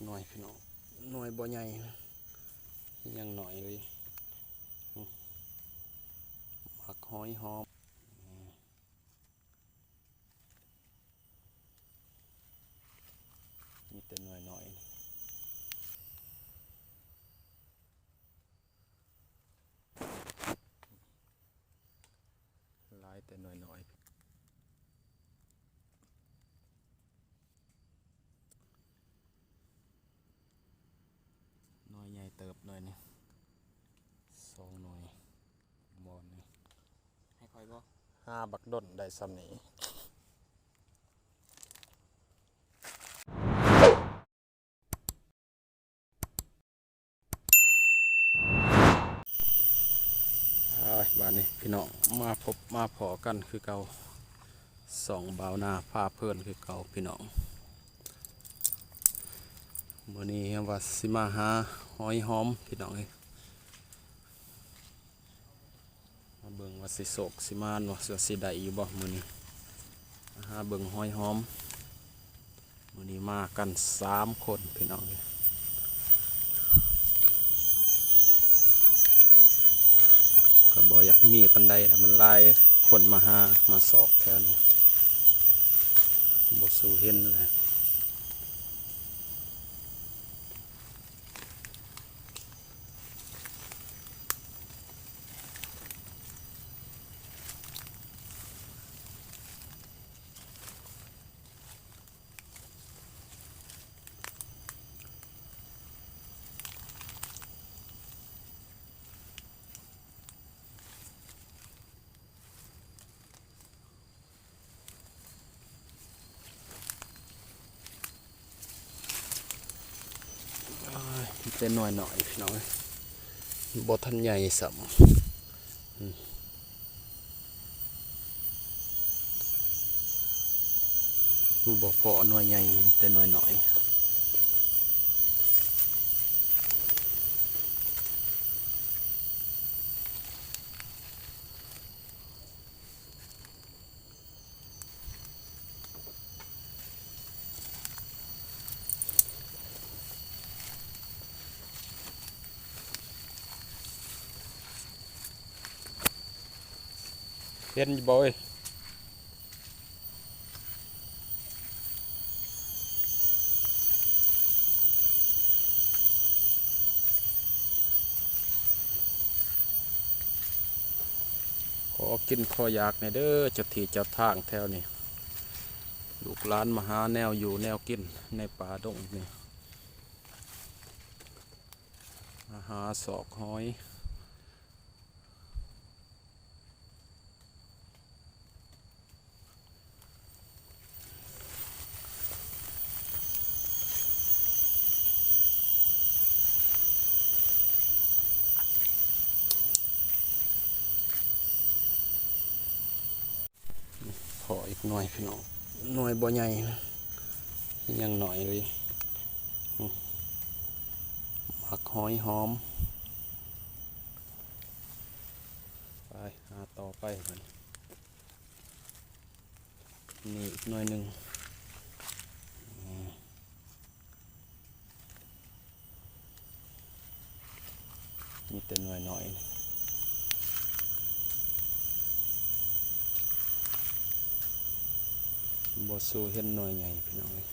หน่อยพี่น้องหน่อยบ่ใหญ่ยังหน่อยเลยผักหอยหอมมีแต่หน่อยหน่อยหลายแต่หน่อยหน่อยหน่อยใหญ่เติบหน่อยนี่2 หน่อยบอนนี่ให้คอยบ่5 บักด้นได้ซ้ำนี้บ้านนี้พี่น้องมาพบมาพอกันคือเก่า2 บ่าวนาพาเพื่อนคือเก่าพี่น้องมื้อนี้ว่าสิมาหาหอยหอมพี่น้องเอ้ยมาเบิ่งว่าสิโศกสิมานว่าสิได้อยู่บ่มื้อนี้หาเบิ่งหอยหอมมื้อนี้มากัน3 คนพี่น้องเอ้ยก็บ่อยากมีปานใดล่ะมันหลายคนมาหามาสอกแถวนี้บ่สู้เห็นแหละเป็นหน่อยหน่อยพี่น้องบ่ทันใหญ่สำบ่พอหน่วยใหญ่แต่หน่อยหน่อยเห็นอยู่บ่เอ้ยขอกินขออยากในเด้อเจ้าที่เจ้าทางแถวนี้ลูกหลานมาหาแนวอยู่แนวกินในป่าดงนี่มาหาศอกหอยขออีกหน่อยพี่น้องหน่อยบ่ใหญ่ยังหน่อยเลยผักหอยหอมไปหาต่อไปมันนี่อีกหน่อยหนึ่งมีแต่หน่อยหน่อยบ่สู้เห็นหน่อยใหญ่พี่น้องเลย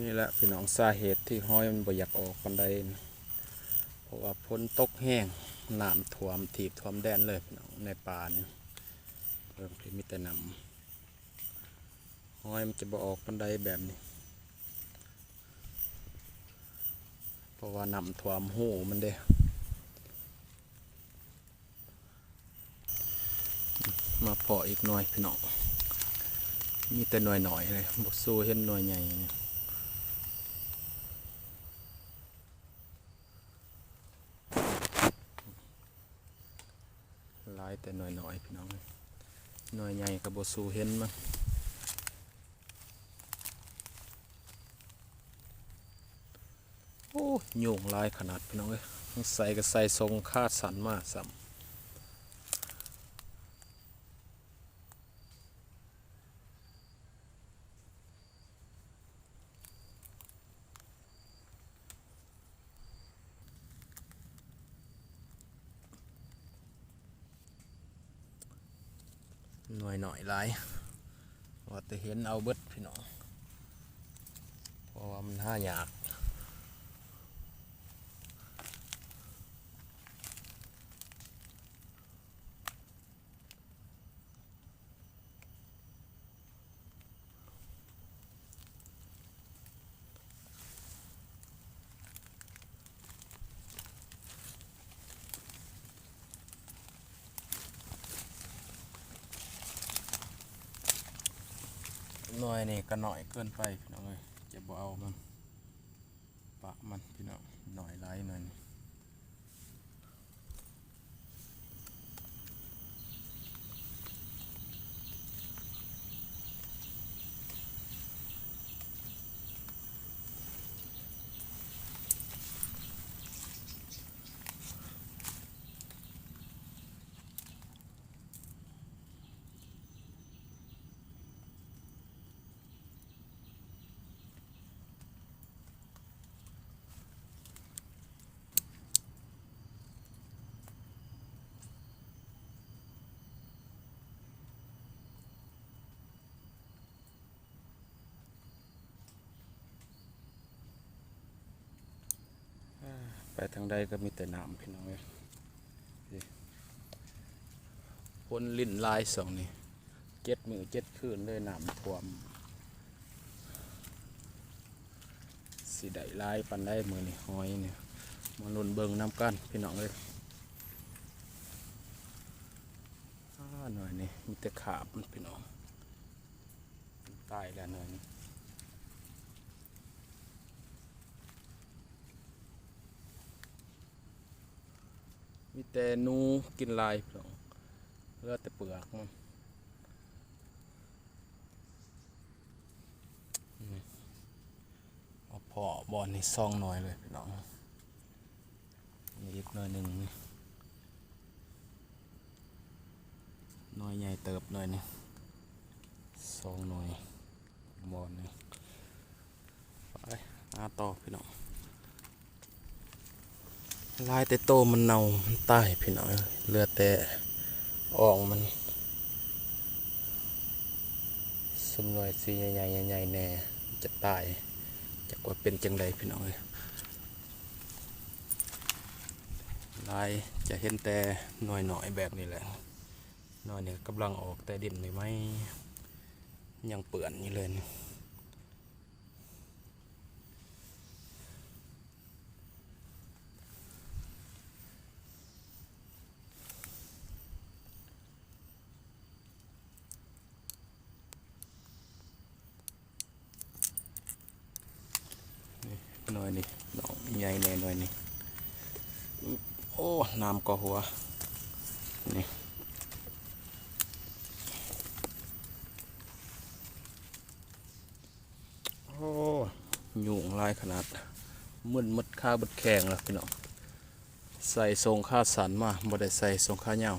นี่แหละพี่น้องสาเหตุที่ห้อยมันบ่อยากออกปานใดเพราะว่าฝนตกแห้งน้ำท่วมถีบท่วมแดนเลยพี่น้องในป่านี่เริ่มที่มีแต่น้ำห้อยมันจะบ่ออกปานใดแบบนี้เพราะว่าน้ำท่วมหูมันเด้มาเพาะอีกหน่อยพี่น้องมีแต่หน่อยหน่อยเลยบ่สู้เห็นหน่วยใหญ่ แต่หน่อยๆพี่น้องหน่อยใหญ่กับบ่สู้เห็นมั้งโอ้ยุ่งหลายขนาดพี่น้องเอ้ยใส่ก็ใส่ทรงคาดสันมากซ้ำหน่อยหลายว่าแต่เห็นเอาเบิดพี่น้องเพราะว่ามันหายากหน่อยนี่ก็หน่อยเกินไปพี่น้องเอ้ยจะบ่เอามันปะมันพี่น้องหน่อยหลายหน่อยนี่ไปทางใดก็มีแต่น้ำพี่น้องเอ้ยพ้นลิ้นลายสองนี่7 มื้อ 7 คืนเลยน้ำท่วมสิได้ลายปันได้มือนี่หอยเนี่ยมาลุ้นเบิ่งน้ำกันพี่น้องเอ้ยหน่อยนี่มีแต่ขาบมันพี่น้องตายแล้วหน่อยนี่มีแต่หนูกินลายพี่น้องเหลือแต่เปลือกมันเอาพอบอนนี่ซองหน่อยเลยพี่น้องนี่อีกหน่อยหนึ่งหน่อยใหญ่เติบหน่อยนี่ซองหน่อยบอนนี่ไปต่อพี่น้องลายแต่โตมันเน่ามันตายพี่น้องเหลือแต่อ่องมันสมหน่วยสีใหญ่ๆแน่จะตายจะว่าเป็นจังใดพี่น้องเอ้ยลายจะเห็นแต่หน่อยแบบนี้แหละหน่อยเนี่ยกำลังออกแต่ดินไม่ยังเปื่อนอยู่เลยหน่อยนี่หน่อยใหญ่แน่หน่อยนี่โอ้น้ำก็หัวนี่โอ้ยุ่งลายขนาดมึนมัดค่าบัดแข็งแล้วพี่น้องใส่ทรงค่าสันมาบ่ได้ใส่ทรงค่าเหย้า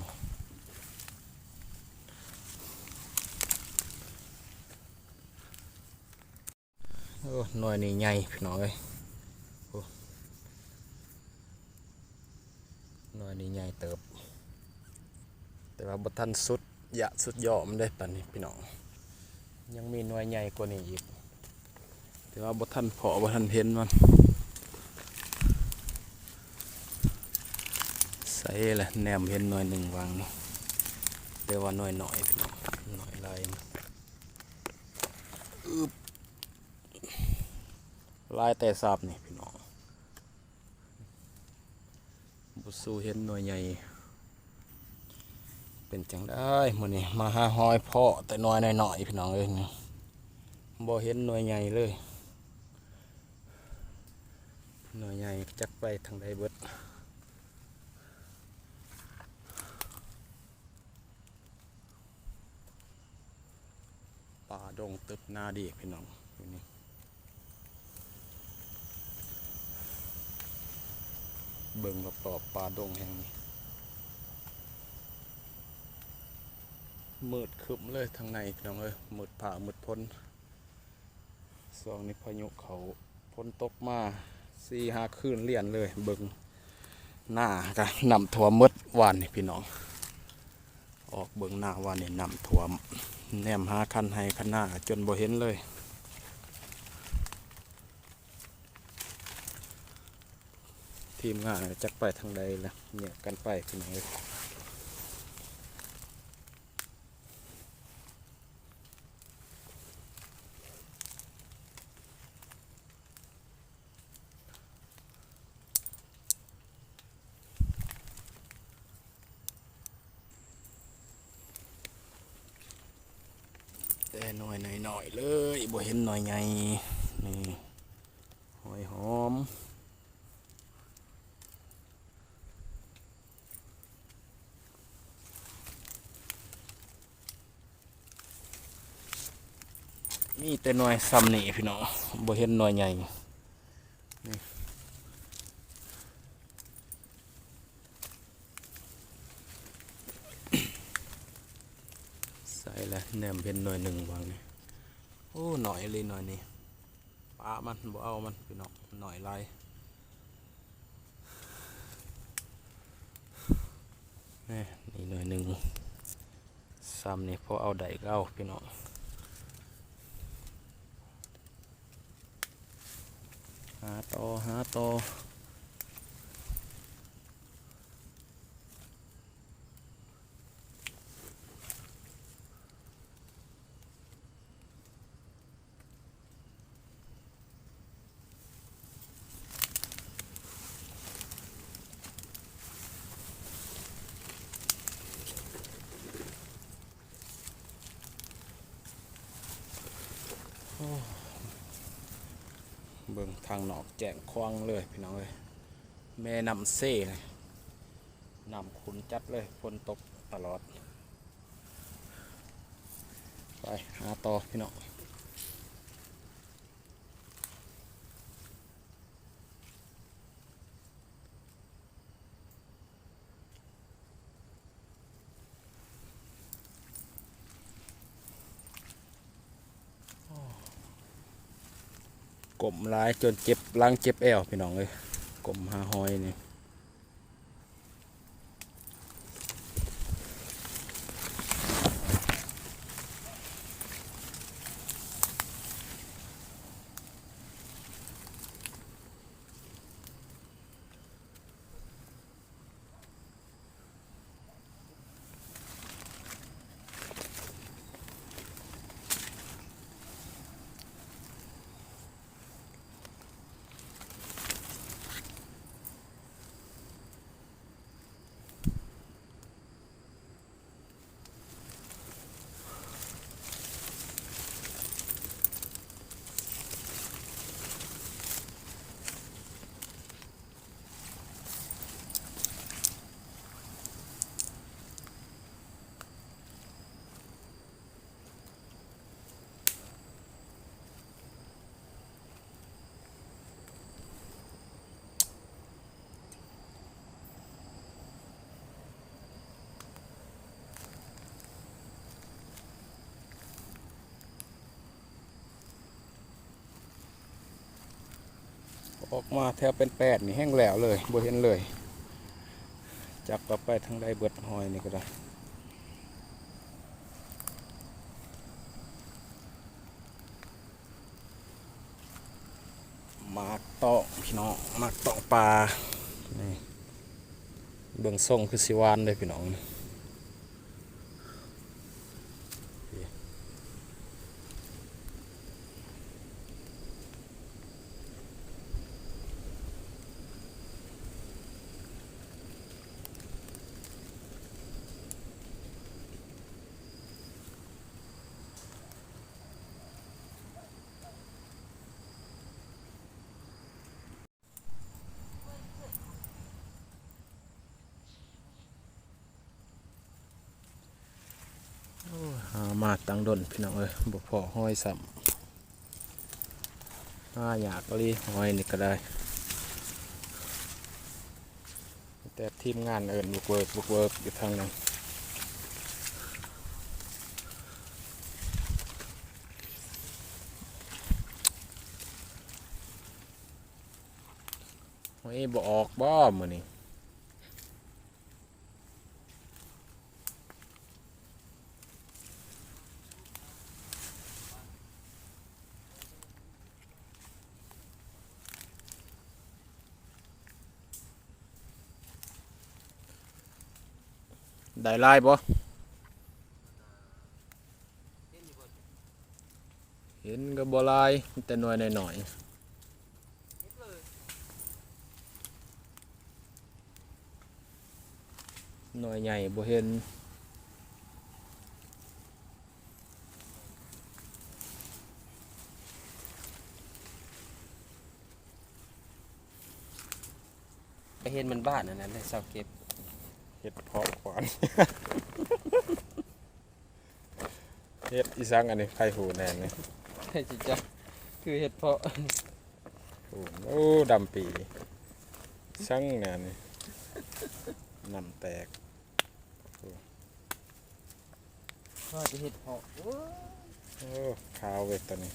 โอ้หน่อยนี่ใหญ่พี่น้องเอ้ยหน่อยนี่ใหญ่เติบแต่ว่าบ่ทันสุดสุดยอดมันได้ปานนี้พี่น้องยังมีหน่วยใหญ่กว่านี้อีกแต่ว่าบ่ทันเพาะบ่ทันเห็นมันใส่แหละแนมเห็นหน่วยหนึ่งวางนี่แต่ว่าหน่อยพี่น้องหน่อยลายลายแต่สาบนี่พี่น้องบุสูเห็นหน่วยใหญ่เป็นจังได้มื้อนี้มาหาหอยเพาะแต่หน่อยพี่น้องเอ้ยนี่บ่เห็นหน่วยใหญ่เลยหน่วยใหญ่จักไปทางใดเบิด ป่าดงตึบนาดีพี่น้องนี่เบิ่งรอบๆป่าดงแห่งนี้มืดครึ้มเลยทางในพี่น้องเอ้ยมืดผ่ามืดพ้นช่วงนี้พายุเขาพ้นตกมา4-5 คืนเลี่ยนเลยเบิ่งหน้ากันนำท่วมมืดวานนี่พี่น้องออกเบิ่งหน้าวานนี่นำท่วมแนมหาคันให้คันหน้าจนบ่เห็นเลยทีมงานจักไปทางใดล่ะเนี่ยกันไปพี่น้องเอ้ยแต่หน่อยหน่อยเลยบ่เห็นหน่อยไงนี่หอยหอมมีแต่หน่อยซ้ำนี่พี่น้องบ่เห็นหน่อยใหญ่นี่ใส่แล้วแหนมเป็นหน่อยหนึ่งวางนี่โอ้หน่อยเลยหน่อยนี่ปลามันบ่เอามันพี่น้องหน่อยลายนี่หน่อยหนึ่งซ้ำนี่พอเอาได้ก็เอาพี่น้องหาต่อเบิ่งทางนอกแจ้งควางเลยพี่น้องเอ้ยแม่นำเซ่เลยนำขุนจัดเลยฝนตกตลอดไปหาต่อพี่น้องกลมร้ายจนเจ็บล้างเจ็บแอวพี่น้องเลยกลมหาหอยนี่ออกมาแถวเป็น8นี่แห้งแล้วเลยบ่เห็นเลยจับกลับไปทางใดเบิดหอยนี่ก็ได้หมากตอกพี่น้องหมากตอกปลานี่เบื้องส่งคือสิวานเลยพี่น้อง มาตั้งดนพี่น้องเอ้ยบ่พอห้อยซ้ำอยากลีห้อยนี่ก็ได้แต่ทีมงานเอิ้นบุกเวิร์กอยู่ทางนั้นห้อยบ่ออกบ่มื้อนี้ได้ลายบ่เห็นก็บ่ลายมีแต่หน่วยหน่อยๆหน่วยใหญ่บ่เห็นไปเห็นมันบ้านนั่นแหละเลยเศร้าเก็บ เฮ็ดเพาะขวาน เฮ็ดอีสังอันนี้ไข่หูแน่นี่ ใช่จิจ้ะคือเห็ดเพาะ โอ้ดำปีสังแน่นี่น้ำแตก ก็จะเห็ดเพาะ โอ้ขาวเว้ยตอนนี้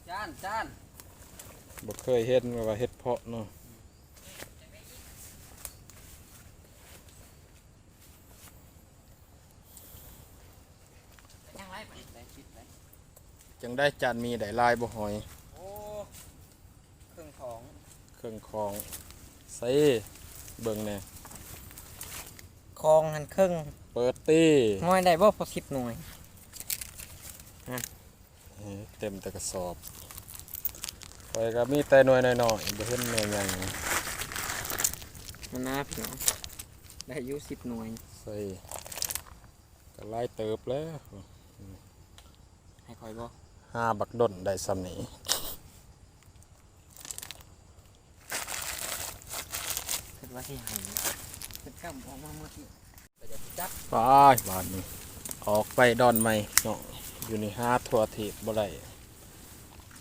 จาน บ่เคยเห็นว่าเฮ็ดเพาะเนาะ ยังไรไปได้คิดไป จังได้จานมีได้ลายบ่หอย โอ้เครื่องของ เครื่องคองใส่เบิ่งแน่ คลองหันเครื่อง เปิดตี้ ง่อยได้บ่พอ10หน่วย เต็มแต่กระสอบไปก็มีแต่หน่วยน้อยๆบ่เห็นหน่วยใหญ่ มันน่าพี่น้องได้อยู่10หน่วย ใส่ก็หลายเติบแล้ว ให้คอยบ่ 5 บักดนได้ซ้ำนี้ คิดว่าสิให้เพิ่นกำออกมาเมื่อกี้ก็จะจับ ไปบ้านนี้ออกไปดอนใหม่เนาะอยู่ในหาทั่วทีบบ่ได้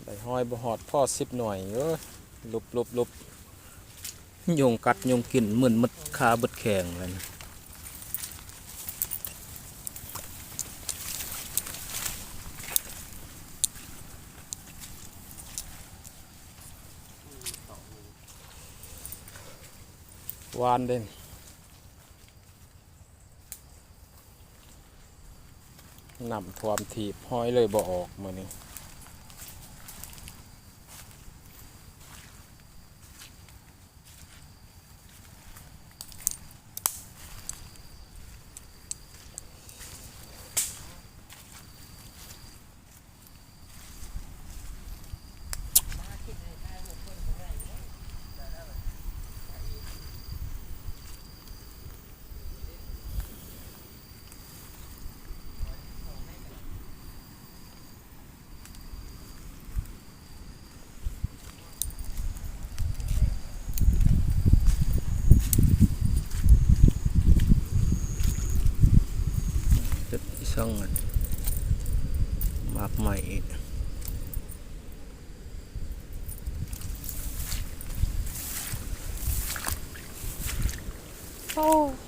ได้ห้อยบ่ฮอดพ่อ10หน่วยเอ้ยลุบยุงกัดยุงกินมึนมึดขาเบิดแข็งเลยนะวานเด่นนำความถีบห้อยเลยบ่ออกมื้อนี้เฮ็ดอีสังอันมากใหม่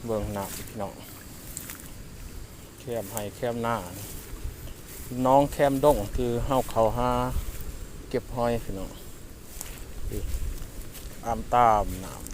เบิ่งหน้าพี่น้องแคมให้แคมหน้าน้องแคมดงคือเฮาเขาหาเก็บหอยพี่น้องอามตามน้ำ